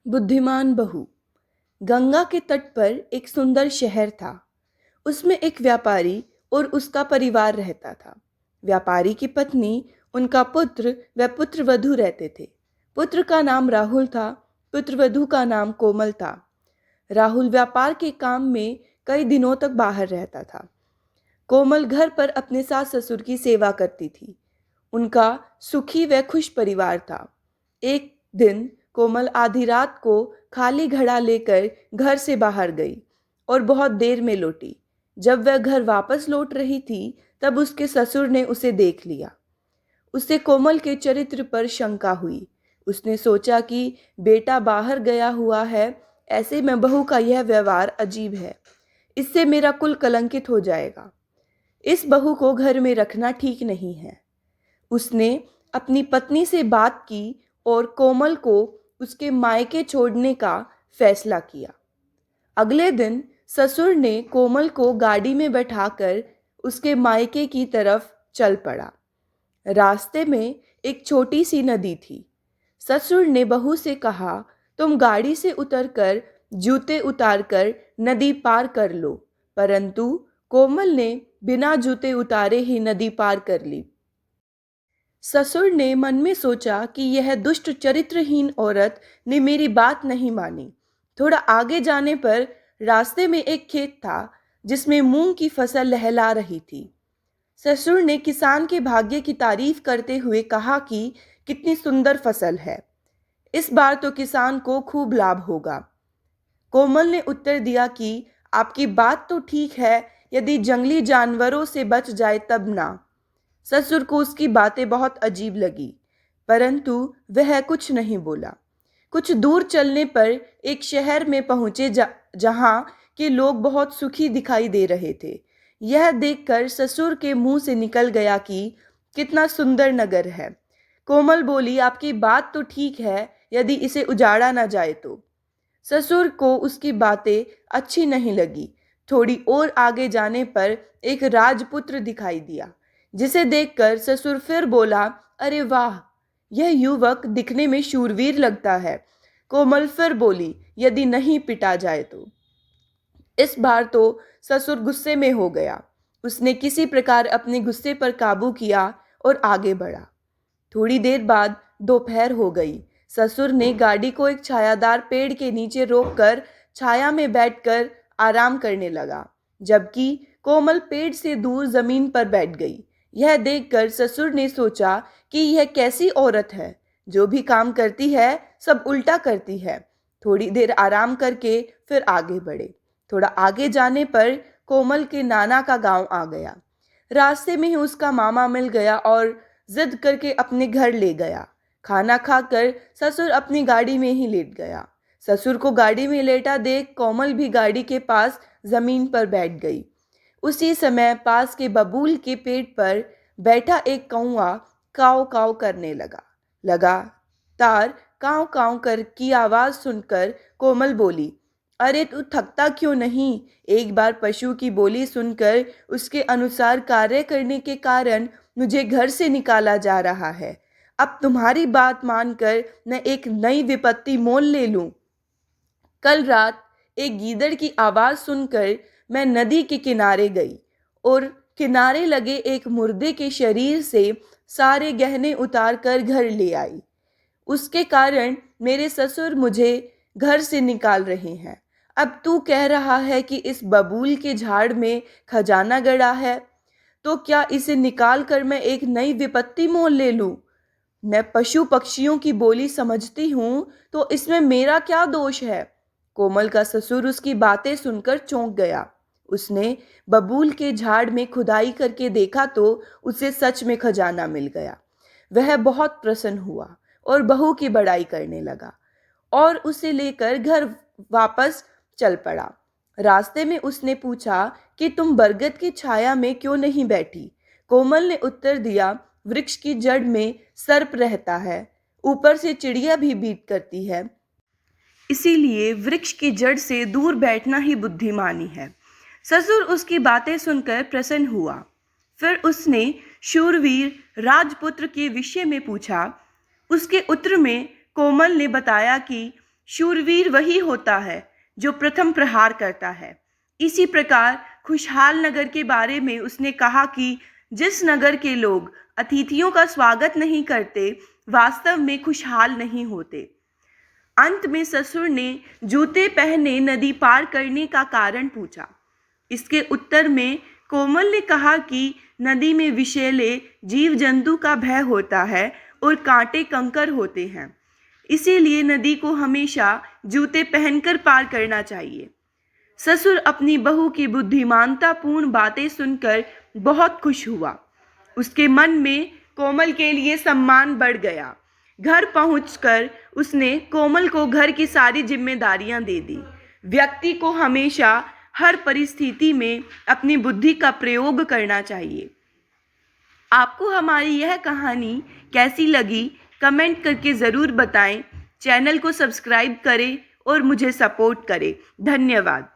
बुद्धिमान बहू। गंगा के तट पर एक सुंदर शहर था। उसमें एक व्यापारी और उसका परिवार रहता था। व्यापारी की पत्नी, उनका पुत्र व पुत्रवधू रहते थे। पुत्र का नाम राहुल था, पुत्रवधू का नाम कोमल था। राहुल व्यापार के काम में कई दिनों तक बाहर रहता था। कोमल घर पर अपने सास ससुर की सेवा करती थी। उनका सुखी व खुश परिवार था। एक दिन कोमल आधी रात को खाली घड़ा लेकर घर से बाहर गई और बहुत देर में लौटी। जब वह घर वापस लौट रही थी, तब उसके ससुर ने उसे देख लिया। उसे कोमल के चरित्र पर शंका हुई। उसने सोचा कि बेटा बाहर गया हुआ है, ऐसे में बहू का यह व्यवहार अजीब है। इससे मेरा कुल कलंकित हो जाएगा। इस बहू को घर में रखना ठीक नहीं है। उसने अपनी पत्नी से बात की और कोमल को उसके मायके छोड़ने का फैसला किया। अगले दिन ससुर ने कोमल को गाड़ी में बैठाकर उसके मायके की तरफ चल पड़ा। रास्ते में एक छोटी सी नदी थी। ससुर ने बहू से कहा, तुम गाड़ी से उतरकर जूते उतारकर नदी पार कर लो। परंतु कोमल ने बिना जूते उतारे ही नदी पार कर ली। ससुर ने मन में सोचा कि यह दुष्ट चरित्रहीन औरत ने मेरी बात नहीं मानी। थोड़ा आगे जाने पर रास्ते में एक खेत था जिसमें मूंग की फसल लहला रही थी। ससुर ने किसान के भाग्य की तारीफ करते हुए कहा कि कितनी सुंदर फसल है, इस बार तो किसान को खूब लाभ होगा। कोमल ने उत्तर दिया कि आपकी बात तो ठीक है, यदि जंगली जानवरों से बच जाए तब ना। ससुर को उसकी बातें बहुत अजीब लगी, परंतु वह कुछ नहीं बोला। कुछ दूर चलने पर एक शहर में पहुंचे जहां के लोग बहुत सुखी दिखाई दे रहे थे। यह देखकर ससुर के मुंह से निकल गया कि कितना सुंदर नगर है। कोमल बोली, आपकी बात तो ठीक है, यदि इसे उजाड़ा ना जाए तो। ससुर को उसकी बातें अच्छी नहीं लगी। थोड़ी और आगे जाने पर एक राजपुत्र दिखाई दिया, जिसे देखकर ससुर फिर बोला, अरे वाह, यह युवक दिखने में शूरवीर लगता है। कोमल फिर बोली, यदि नहीं पिटा जाए तो। इस बार तो ससुर गुस्से में हो गया। उसने किसी प्रकार अपने गुस्से पर काबू किया और आगे बढ़ा। थोड़ी देर बाद दोपहर हो गई। ससुर ने गाड़ी को एक छायादार पेड़ के नीचे रोककर छाया में बैठकर आराम करने लगा, जबकि कोमल पेड़ से दूर जमीन पर बैठ गई। यह देखकर ससुर ने सोचा कि यह कैसी औरत है, जो भी काम करती है सब उल्टा करती है। थोड़ी देर आराम करके फिर आगे बढ़े। थोड़ा आगे जाने पर कोमल के नाना का गांव आ गया। रास्ते में ही उसका मामा मिल गया और जिद करके अपने घर ले गया। खाना खाकर ससुर अपनी गाड़ी में ही लेट गया। ससुर को गाड़ी में लेटा देख कोमल भी गाड़ी के पास जमीन पर बैठ गई। उसी समय पास के बबूल के पेड़ पर बैठा एक कौवा काव काव करने लगा। लगातार काव काव कर की आवाज सुनकर कोमल बोली, अरे तू थकता क्यों नहीं? एक बार पशु की बोली सुनकर उसके अनुसार कार्य करने के कारण मुझे घर से निकाला जा रहा है। अब तुम्हारी बात मानकर मैं एक नई विपत्ति मोल ले लूं। कल रात एक गीदड़ की आवाज सुनकर मैं नदी के किनारे गई और किनारे लगे एक मुर्दे के शरीर से सारे गहने उतार कर घर ले आई। उसके कारण मेरे ससुर मुझे घर से निकाल रहे हैं। अब तू कह रहा है कि इस बबूल के झाड़ में खजाना गड़ा है, तो क्या इसे निकाल कर मैं एक नई विपत्ति मोल ले लूं? मैं पशु पक्षियों की बोली समझती हूं, तो इसमें मेरा क्या दोष है? कोमल का ससुर उसकी बातें सुनकर चौंक गया। उसने बबूल के झाड़ में खुदाई करके देखा तो उसे सच में खजाना मिल गया। वह बहुत प्रसन्न हुआ और बहू की बड़ाई करने लगा और उसे लेकर घर वापस चल पड़ा। रास्ते में उसने पूछा कि तुम बरगद की छाया में क्यों नहीं बैठी? कोमल ने उत्तर दिया, वृक्ष की जड़ में सर्प रहता है, ऊपर से चिड़िया भी बीट करती है, इसीलिए वृक्ष की जड़ से दूर बैठना ही बुद्धिमानी है। ससुर उसकी बातें सुनकर प्रसन्न हुआ। फिर उसने शूरवीर राजपुत्र के विषय में पूछा। उसके उत्तर में कोमल ने बताया कि शूरवीर वही होता है जो प्रथम प्रहार करता है। इसी प्रकार खुशहाल नगर के बारे में उसने कहा कि जिस नगर के लोग अतिथियों का स्वागत नहीं करते, वास्तव में खुशहाल नहीं होते। अंत में ससुर ने जूते पहने नदी पार करने का कारण पूछा। इसके उत्तर में कोमल ने कहा कि नदी में विषैले जीव जंतु का भय होता है और कांटे कंकर होते हैं, इसीलिए नदी को हमेशा जूते पहनकर पार करना चाहिए। ससुर अपनी बहू की बुद्धिमानतापूर्ण बातें सुनकर बहुत खुश हुआ। उसके मन में कोमल के लिए सम्मान बढ़ गया। घर पहुंचकर उसने कोमल को घर की सारी जिम्मेदारियां दे दी। व्यक्ति को हमेशा हर परिस्थिति में अपनी बुद्धि का प्रयोग करना चाहिए। आपको हमारी यह कहानी कैसी लगी, कमेंट करके ज़रूर बताएं। चैनल को सब्सक्राइब करें और मुझे सपोर्ट करें। धन्यवाद।